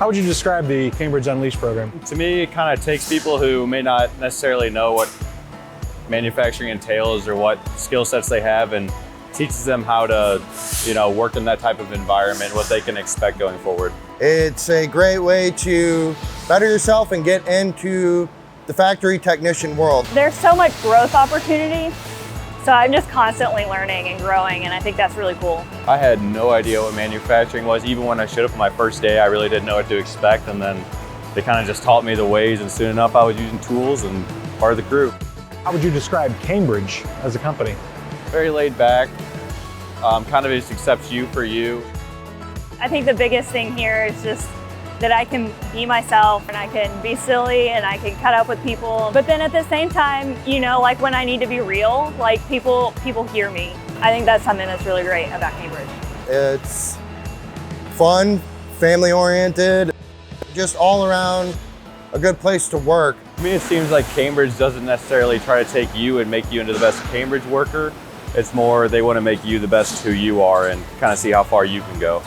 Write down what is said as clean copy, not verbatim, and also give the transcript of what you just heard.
How would you describe the Cambridge Unleashed program? To me, it kind of takes people who may not necessarily know what manufacturing entails or what skill sets they have and teaches them how to, work in that type of environment, what they can expect going forward. It's a great way to better yourself and get into the factory technician world. There's so much growth opportunity, so I'm just constantly learning and growing, and I think that's really cool. I had no idea what manufacturing was. Even when I showed up on my first day, I really didn't know what to expect, and then they kind of just taught me the ways, and soon enough I was using tools and part of the crew. How would you describe Cambridge as a company? Very laid back, kind of just accepts you for you. I think the biggest thing here is just that I can be myself and I can be silly and I can cut up with people. But then at the same time, like when I need to be real, like people hear me. I think that's something that's really great about Cambridge. It's fun, family oriented, just all around a good place to work. To me, it seems like Cambridge doesn't necessarily try to take you and make you into the best Cambridge worker. It's more they want to make you the best who you are and kind of see how far you can go.